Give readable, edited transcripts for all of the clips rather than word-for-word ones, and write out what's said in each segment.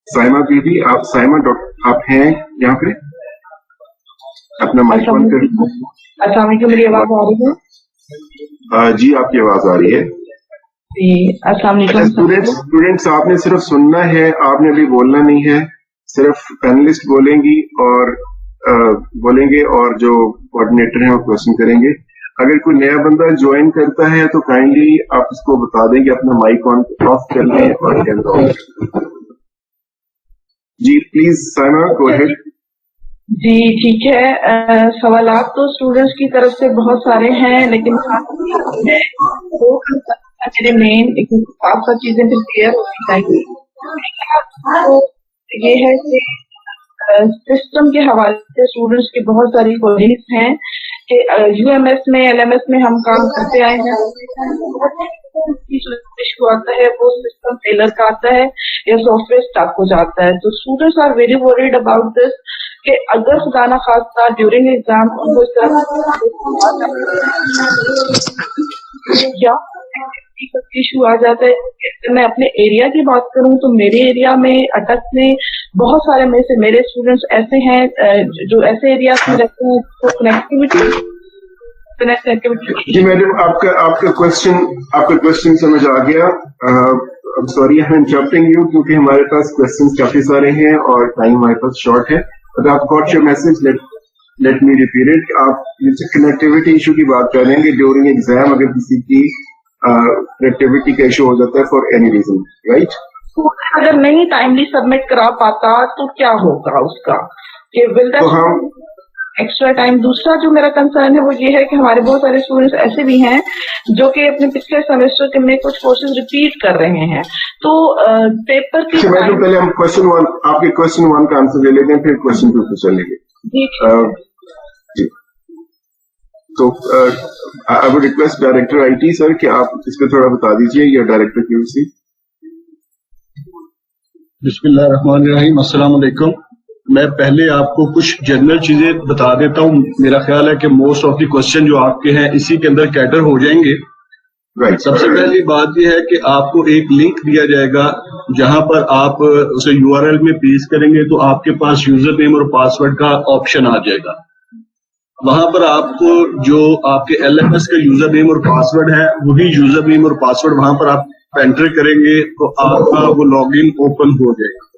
साइमा बीबी, आप साइमा आप हैं यहाँ पे? अपना माइक ऑन कर। अस्सलाम वालेकुम, मेरी आवाज आ रही है? जी आपकी आवाज आ रही है जी, अस्सलाम वालेकुम। स्टूडेंट्स आपने सिर्फ सुनना है, आपने अभी बोलना नहीं है। सिर्फ पैनलिस्ट बोलेंगे और जो कोऑर्डिनेटर हैं वो क्वेश्चन करेंगे। अगर कोई नया बंदा ज्वाइन करता है तो काइंडली आप उसको बता दें कि अपना माइक ऑन ऑफ कर लें और कैमरा ऑन कर लें। जी प्लीज साइमा गो अहेड। जी ठीक है। सवालात तो स्टूडेंट्स की तरफ से बहुत सारे हैं, लेकिन मेरे मेन आप सब चीजें फिर क्लियर होनी चाहिए। तो ये है कि सिस्टम के हवाले से स्टूडेंट्स की बहुत सारी क्वेरीज हैं कि यूएमएस में एलएमएस में हम काम करते आए हैं। इशू आता है वो सिस्टम फेलर का आता है या सॉफ्टवेयर स्टक हो जाता है। तो students are very worried about this कि अगर खुदा ना खास्ता ड्यूरिंग एग्जाम उनको इस तरह क्या इशू आ जाता है। अगर मैं अपने एरिया की बात करूं तो मेरे एरिया में अटक में बहुत सारे में से मेरे स्टूडेंट्स ऐसे हैं जो ऐसे एरिया में रहते हैं तो कनेक्टिविटी। जी मैडम, आपका क्वेश्चन समझ आ गया। Sorry I am interrupting you क्योंकि हमारे पास क्वेश्चंस काफी सारे हैं और टाइम हमारे पास शॉर्ट है। बट आप got your message, let me repeat it. आप जैसे कनेक्टिविटी इशू की बात कर रहे हैं कि ड्यूरिंग एग्जाम अगर किसी की कनेक्टिविटी का इशू हो जाता है फॉर एनी रीजन, राइट? अगर नहीं टाइमली सबमिट करा पाता तो क्या होगा उसका कि विल दैट एक्स्ट्रा टाइम। दूसरा जो मेरा कंसर्न है वो ये है कि हमारे बहुत सारे स्टूडेंट्स ऐसे भी हैं जो कि अपने पिछले सेमेस्टर के में कुछ कोर्सेज रिपीट कर रहे हैं। तो पेपर की पहले हम आपके क्वेश्चन 1 का आंसर ले लेते हैं, फिर क्वेश्चन 2 पे चलेंगे। जी तो I would request director IT sir कि आप इस पे थोड़ा बता दीजिए, या डायरेक्टर क्यूसी। बिस्मिल्लाहिर्रहमानिर्रहीम, अस्सलाम वालेकुम। मैं पहले आपको कुछ जनरल चीजें बता देता हूँ। मेरा ख्याल है कि मोस्ट ऑफ द क्वेश्चन जो आपके हैं इसी के अंदर कैटर हो जाएंगे। सबसे पहली बात यह है कि आपको एक लिंक दिया जाएगा जहां पर आप उसे यूआरएल में पेस्ट करेंगे तो आपके पास यूजर नेम और पासवर्ड का ऑप्शन आ जाएगा। वहां पर आपको जो आपके एलएमएस का यूजर नेम और पासवर्ड है वही यूजर नेम और पासवर्ड वहां पर आप एंटर करेंगे तो आपका वो लॉगिन ओपन हो जाएगा।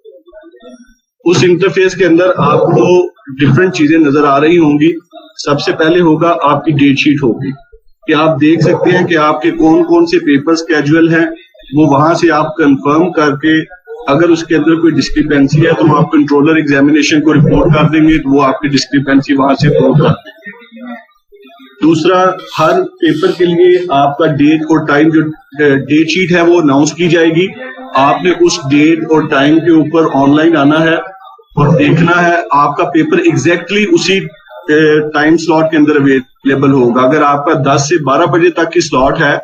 उस इंटरफेस के अंदर आपको डिफरेंट चीजें नजर आ रही होंगी। सबसे पहले होगा आपकी डेट शीट होगी कि आप देख सकते हैं कि आपके कौन कौन से पेपर्स कैजुअल हैं। वो वहां से आप कंफर्म करके अगर उसके अंदर कोई डिस्क्रिपेंसी है तो आप कंट्रोलर एग्जामिनेशन को रिपोर्ट कर देंगे तो वो आपकी डिस्क्रिपेंसी वहां से प्रूव कर देंगे। दूसरा, हर पेपर के लिए आपका डेट और टाइम जो डेट शीट है वो अनाउंस की जाएगी। आपने उस डेट और टाइम के ऊपर ऑनलाइन आना है और देखना है आपका पेपर एग्जैक्टली उसी टाइम स्लॉट के अंदर अवेलेबल होगा। अगर आपका 10 से 12 बजे तक की स्लॉट है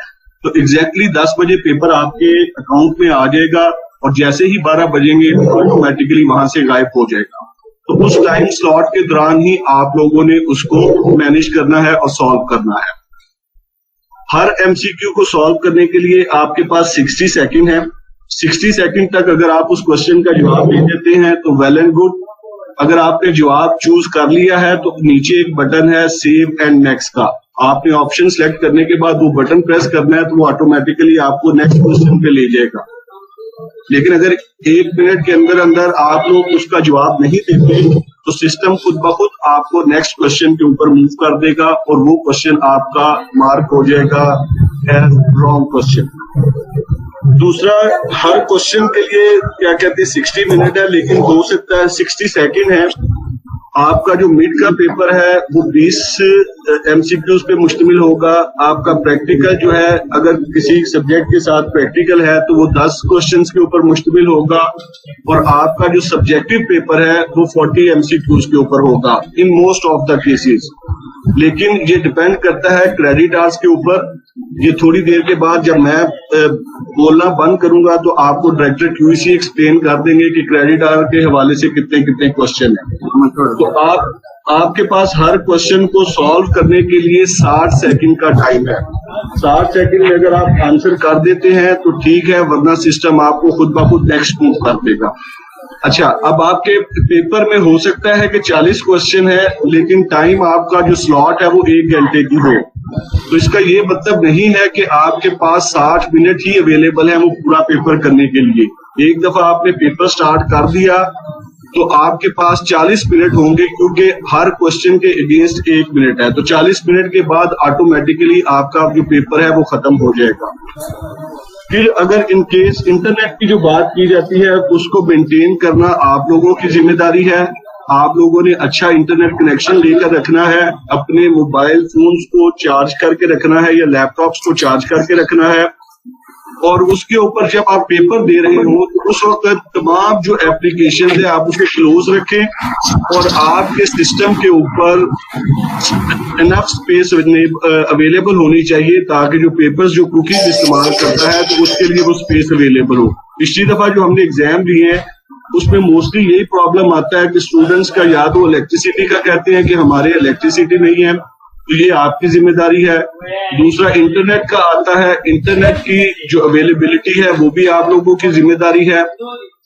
तो एग्जैक्टली 10 बजे पेपर आपके अकाउंट में आ जाएगा और जैसे ही 12 बजेंगे ऑटोमेटिकली वहां से गायब हो जाएगा। तो उस टाइम स्लॉट के दौरान ही आप लोगों ने उसको मैनेज करना है और सॉल्व करना है। हर एमसीक्यू को सॉल्व करने के लिए आपके पास 60 सेकंड है। 60 सेकंड तक अगर आप उस क्वेश्चन का जवाब दे देते हैं तो वेल एंड गुड। अगर आपने जवाब चूज कर लिया है तो नीचे एक बटन है सेव एंड नेक्स्ट का, आपने ऑप्शन सेलेक्ट करने के बाद वो बटन प्रेस करना है तो वो ऑटोमेटिकली आपको नेक्स्ट क्वेश्चन पे ले जाएगा। लेकिन अगर 1 मिनट के अंदर अंदर आप लोग उसका जवाब नहीं देते तो सिस्टम खुद ब खुद आपको नेक्स्ट क्वेश्चन के ऊपर मूव कर देगा और वो क्वेश्चन आपका मार्क हो जाएगा एज रॉन्ग क्वेश्चन। दूसरा, हर क्वेश्चन के लिए क्या कहते हैं 60 मिनट है, लेकिन हो सकता है 60 सेकंड है। आपका जो मिड का पेपर है वो 20 एमसीक्यूज पे मुश्तमिल होगा। आपका प्रैक्टिकल जो है अगर किसी सब्जेक्ट के साथ प्रैक्टिकल है तो वो 10 क्वेश्चंस के ऊपर मुश्तमिल होगा और आपका जो सब्जेक्टिव पेपर है वो 40 एमसीक्यूज के ऊपर होगा in most of the cases. लेकिन ये डिपेंड करता है क्रेडिट आवर्स के ऊपर। ये थोड़ी देर के बाद जब मैं बोलना बंद करूंगा तो आपको डायरेक्टर क्यूसी एक्सप्लेन कर देंगे कि क्रेडिट आवर के हवाले से कितने कितने क्वेश्चन है। तो आपके पास हर क्वेश्चन को सॉल्व करने के लिए 60 सेकंड का टाइम है। 60 सेकंड में अगर आप आंसर कर देते हैं तो ठीक है, वरना सिस्टम आपको खुद ब खुद नेक्स्ट मूव कर देगा। अच्छा, अब आपके पेपर में हो सकता है कि 40 क्वेश्चन है, लेकिन टाइम आपका जो स्लॉट है वो 1 घंटे की हो, तो इसका ये मतलब नहीं है कि आपके पास 60 मिनट ही अवेलेबल है वो पूरा पेपर करने के लिए। एक दफा आपने पेपर स्टार्ट कर दिया तो आपके पास 40 मिनट होंगे, क्योंकि हर क्वेश्चन के अगेंस्ट 1 मिनट है, तो 40 मिनट के बाद ऑटोमेटिकली आपका जो पेपर है वो खत्म हो जाएगा। फिर अगर इन केस इंटरनेट की जो बात की जाती है उसको मेंटेन करना आप लोगों की जिम्मेदारी है। आप लोगों ने अच्छा इंटरनेट कनेक्शन लेकर रखना है, अपने मोबाइल फोन्स को चार्ज करके रखना है या लैपटॉप्स को चार्ज करके रखना है, और उसके ऊपर जब आप पेपर दे रहे हो तो उस वक्त तमाम जो एप्लीकेशन है आप उसको क्लोज रखें और आपके सिस्टम के ऊपर इनफ स्पेस अवेलेबल होनी चाहिए ताकि जो पेपर्स जो कुकीज इस्तेमाल करता है तो उसके लिए वो स्पेस अवेलेबल हो। पिछली दफा जो हमने एग्जाम दिए हैं उसमें मोस्टली यही प्रॉब्लम आता है कि स्टूडेंट्स का या तो इलेक्ट्रिसिटी का कहते हैं कि हमारे इलेक्ट्रिसिटी नहीं है, तो ये आपकी जिम्मेदारी है। दूसरा इंटरनेट का आता है, इंटरनेट की जो अवेलेबिलिटी है वो भी आप लोगों की जिम्मेदारी है।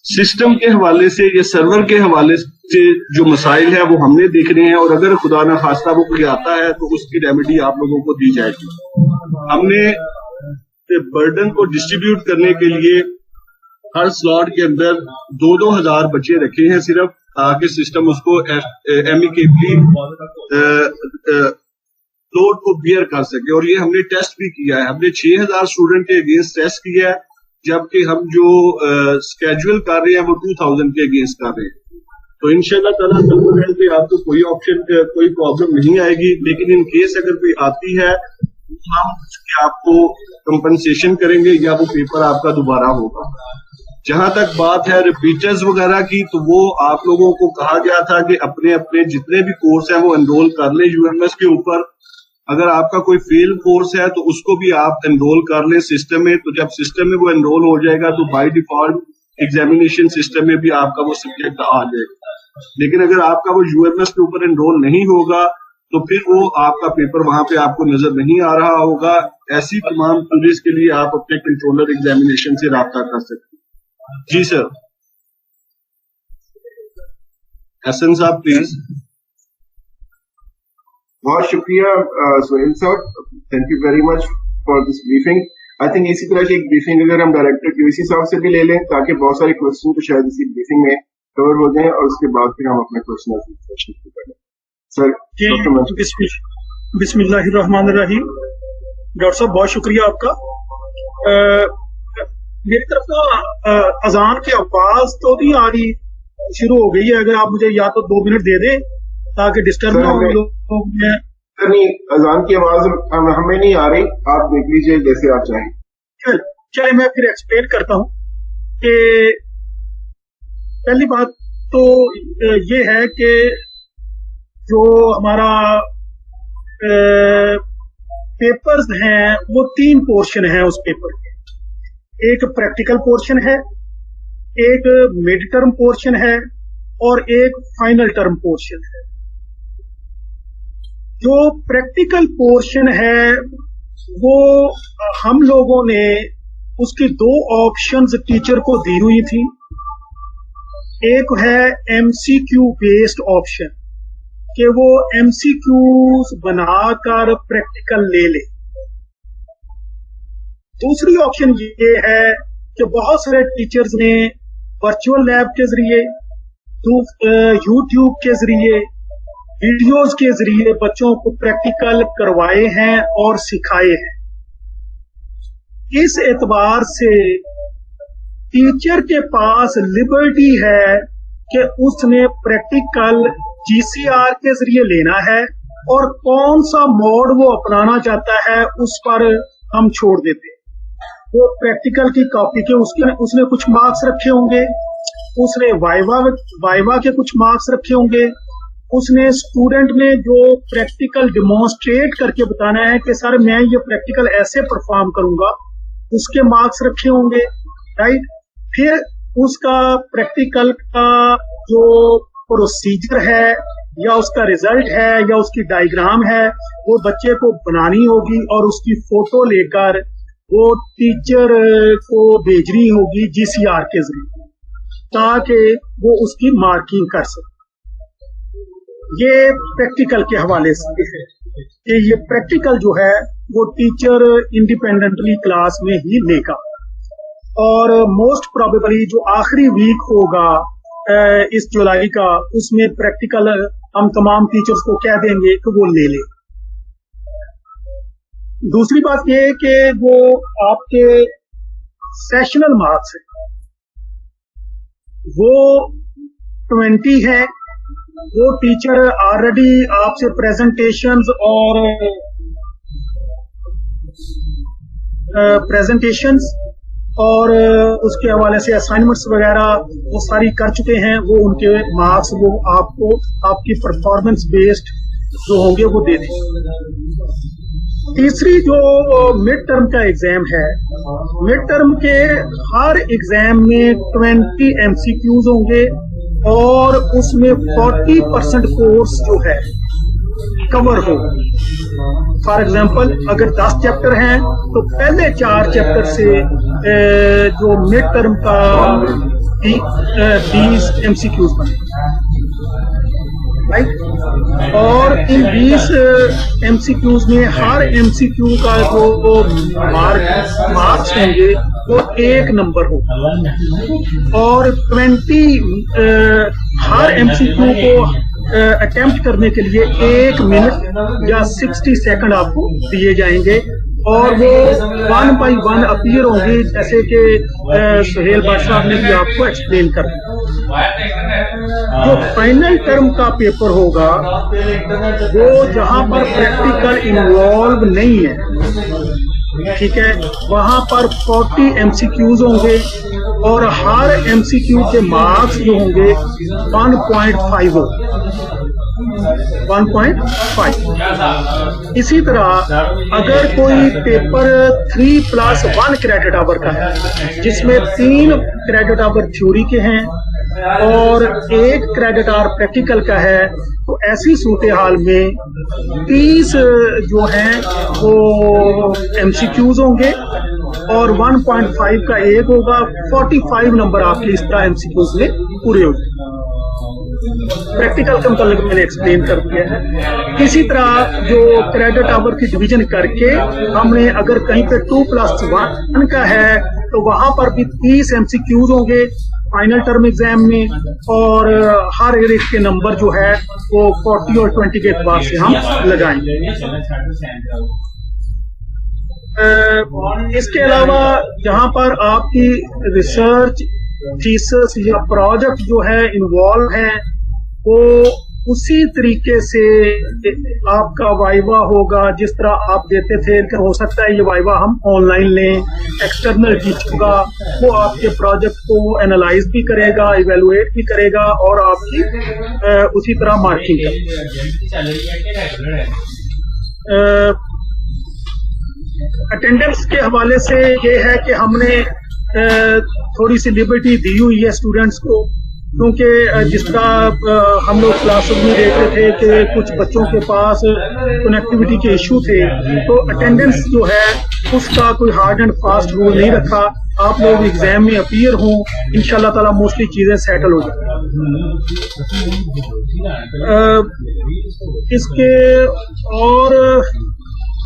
सिस्टम के हवाले से या सर्वर के हवाले से जो मसाइल है वो हमने देखने हैं, और अगर खुदा ना खास्ता वो कोई आता है तो उसकी रेमेडी आप लोगों को दी जाएगी। हमने बर्डन को डिस्ट्रीब्यूट करने के लिए हर स्लॉट के अंदर 2-2 हजार बच्चे रखे हैं सिर्फ, ताकि सिस्टम उसको एमिकेबली लोड को बियर कर सके। और ये हमने टेस्ट भी किया है, हमने 6000 स्टूडेंट के अगेंस्ट टेस्ट किया है, जबकि हम जो स्केड्यूल कर रहे हैं वो 2000 के अगेंस्ट कर रहे हैं। तो इंशाल्लाह ताला सर्वर पे आपको कोई प्रॉब्लम नहीं आएगी, लेकिन इन केस अगर कोई आती है तो हम आपको कंपनसेशन करेंगे या वो पेपर आपका दोबारा होगा। जहां तक बात है रिपीटर्स वगैरह की, तो वो आप लोगों को कहा गया था कि अपने अपने जितने भी कोर्स हैं वो एनरोल कर लें यूएमएस के ऊपर। अगर आपका कोई फेल कोर्स है तो उसको भी आप एनरोल कर लें सिस्टम में, तो जब सिस्टम में वो एनरोल हो जाएगा तो बाय डिफॉल्ट एग्जामिनेशन सिस्टम में भी आपका वो सब्जेक्ट आ जाएगा। लेकिन अगर आपका वो यूएमएस के ऊपर एनरोल नहीं होगा तो फिर वो आपका पेपर वहां पे आपको नजर नहीं आ रहा होगा। ऐसी तमाम क्वेरीज के लिए आप अपने कंट्रोलर एग्जामिनेशन से राब्ता कर सकते हैं। जी सर, हसन साहब प्लीज। बहुत शुक्रिया सोहेल साहब, thank you very much for this briefing. I think इसी तरह की एक ब्रीफिंग अगर हम डायरेक्टर क्यूसी साहब से भी ले लें ताकि बहुत सारे क्वेश्चन तो शायद इसी ब्रीफिंग में कवर हो जाएं, और उसके बाद फिर हम अपना क्वेश्चन सेशन शुरू करें। सर, बिस्मिल्लाहिर्रहमानिर्रहीम। डॉक्टर साहब बहुत शुक्रिया आपका। मेरी तरफ ना अजान की आवाज तो नहीं आ रही, शुरू हो गई है। अगर आप मुझे या तो 2 मिनट दे दें ताकि डिस्टर्ब ना हो लोग में। नहीं, अजान की आवाज हमें नहीं आ रही, आप देख लीजिए जैसे आप चाहें। चलिए मैं फिर एक्सप्लेन करता हूँ कि पहली बात तो ये है कि जो हमारा पेपर्स हैं वो 3 पोर्शन हैं उस पेपर के। एक प्रैक्टिकल पोर्शन है, एक मिड टर्म पोर्शन है और एक फाइनल टर्म पोर्शन है। जो प्रैक्टिकल पोर्शन है वो हम लोगों ने उसकी 2 ऑप्शंस टीचर को दी हुई थी। एक है एमसीक्यू बेस्ड ऑप्शन कि वो एमसीक्यूज बनाकर प्रैक्टिकल ले ले। दूसरी ऑप्शन ये है कि बहुत सारे टीचर्स ने वर्चुअल लैब के जरिए, यूट्यूब के जरिए, वीडियोस के जरिए बच्चों को प्रैक्टिकल करवाए हैं और सिखाए हैं। इस एतबार से टीचर के पास लिबर्टी है कि उसने प्रैक्टिकल जीसीआर के जरिए लेना है और कौन सा मोड वो अपनाना चाहता है उस पर हम छोड़ देते हैं। वो प्रैक्टिकल की कॉपी के उसने कुछ मार्क्स रखे होंगे, उसने वाइवा के कुछ मार्क्स रखे होंगे, उसने स्टूडेंट ने जो प्रैक्टिकल डिमॉन्स्ट्रेट करके बताना है कि सर मैं ये प्रैक्टिकल ऐसे परफॉर्म करूंगा, उसके मार्क्स रखे होंगे, राइट। फिर उसका प्रैक्टिकल का जो प्रोसीजर है या उसका रिजल्ट है या उसकी डायग्राम है वो बच्चे को बनानी होगी और उसकी फोटो लेकर वो टीचर को भेजनी होगी जीसीआर के जरिए। ताकि वो उसकी मार्किंग कर सके। ये प्रैक्टिकल के हवाले से है कि ये प्रैक्टिकल जो है वो टीचर इंडिपेंडेंटली क्लास में ही लेगा, और मोस्ट प्रोबेबली जो आखिरी वीक होगा इस जुलाई का, उसमें प्रैक्टिकल हम तमाम टीचर्स को कह देंगे कि वो ले ले। दूसरी बात ये है कि वो आपके सेशनल मार्क्स है वो 20 है, वो टीचर ऑलरेडी आपसे प्रेजेंटेशंस और उसके हवाले से असाइनमेंट्स वगैरह वो सारी कर चुके हैं। वो उनके मार्क्स वो आपको आपकी परफॉर्मेंस बेस्ड जो होंगे वो दे देंगे। तीसरी जो मिड टर्म का एग्जाम है, मिड टर्म के हर एग्जाम में 20 MCQs होंगे और उसमें 40% कोर्स जो है कवर हो। फॉर एग्जांपल अगर 10 चैप्टर हैं तो पहले 4 चैप्टर से जो मिड टर्म का 20 MCQs बने, राइट। और इन 20 MCQs में हर MCQ का जो मार्क्स होंगे वो 1 नंबर होगा, और 20 हर MCQ को अटेम्प्ट करने के लिए 1 मिनट या 60 सेकंड आपको दिए जाएंगे, और वो 1 by 1 अपीयर होंगे, जैसे कि सुहेल भट्ट साहब ने भी आपको एक्सप्लेन कर दिया। जो फाइनल टर्म का पेपर होगा वो जहां पर प्रैक्टिकल इन्वॉल्व नहीं है, ठीक है, वहां पर 40 MCQs होंगे और हर MCQ के मार्क्स जो होंगे 1.5 हो 1.5। इसी तरह अगर कोई पेपर 3+1 क्रेडिट आवर का है जिसमें 3 क्रेडिट आवर थ्योरी के हैं और 1 क्रेडिट आवर प्रैक्टिकल का है, तो ऐसी सूरत हाल में 30 जो हैं वो MCQs होंगे और 1.5 का 1 होगा, 45 नंबर आपके इस तरह MCQs में पूरे हो जाए। प्रैक्टिकल का मतलब मैंने एक्सप्लेन कर दिया है। इसी तरह जो क्रेडिट आवर की डिवीजन करके हमने अगर कहीं पे 2+1 का है तो वहां पर भी 30 MCQs होंगे फाइनल टर्म एग्जाम में, और हर एक के नंबर जो है वो 40 और 20 के एतबार से हम लगाएंगे। इसके अलावा जहां पर आपकी रिसर्च थीसिस या प्रोजेक्ट जो है इन्वॉल्व है, वो उसी तरीके से आपका वाइवा होगा जिस तरह आप देते थे। हो सकता है ये वाइवा हम ऑनलाइन लें, एक्सटर्नल टीचर का वो आपके प्रोजेक्ट को एनालाइज भी करेगा, इवेलुएट भी करेगा और आपकी उसी तरह मार्किंग करेगा। अटेंडेंस के हवाले से ये है कि हमने थोड़ी सी लिबर्टी दी हुई है स्टूडेंट्स को, क्योंकि जिस तरह हम लोग क्लासरूम में देखते थे कि कुछ बच्चों के पास कनेक्टिविटी के इशू थे, तो अटेंडेंस जो है उसका कोई हार्ड एंड फास्ट रूल नहीं रखा। आप लोग एग्जाम में अपीयर हों, इंशाल्लाह ताला मोस्टली चीजें सेटल हो जाएंगी। इसके और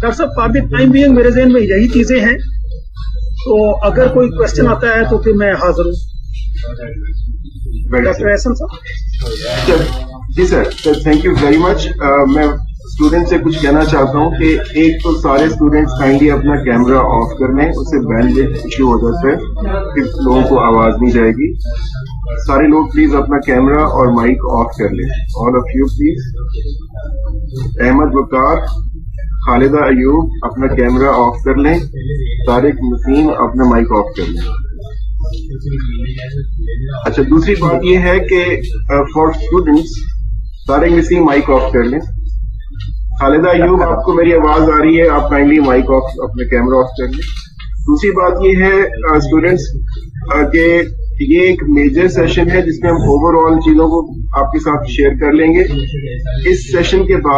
डॉक्टर साहब काफी टाइम भी मेरे ज़हन में यही चीजें हैं, तो अगर कोई क्वेश्चन आता है तो फिर मैं हाजिर हूँ। डॉक्टर एहसन साहब। जी sir, thank you very much. मैं स्टूडेंट से कुछ कहना चाहता हूँ कि एक तो सारे स्टूडेंट्स काइंडली अपना कैमरा ऑफ कर लें, उससे बैंडविड्थ इश्यू हो जाता है, फिर लोगों को आवाज नहीं जाएगी। सारे लोग प्लीज अपना कैमरा और माइक ऑफ कर लें। All of you please. Ahmed Waqar, Khalida Ayub अपना कैमरा ऑफ कर लें। तारिक नसीम अपना माइक ऑफ कर लें। अच्छा, दूसरी बात यह है कि for students, Tariq Naseem mike off कर लें। खालिदा अयूब, आपको मेरी आवाज आ रही है, आप काइंडली माइक ऑफ, अपना कैमरा ऑफ कर लें। दूसरी बात यह है स्टूडेंट्स कि ये एक मेजर सेशन है जिसमें हम ओवरऑल चीजों को आपके साथ शेयर कर लेंगे। इस सेशन के बाद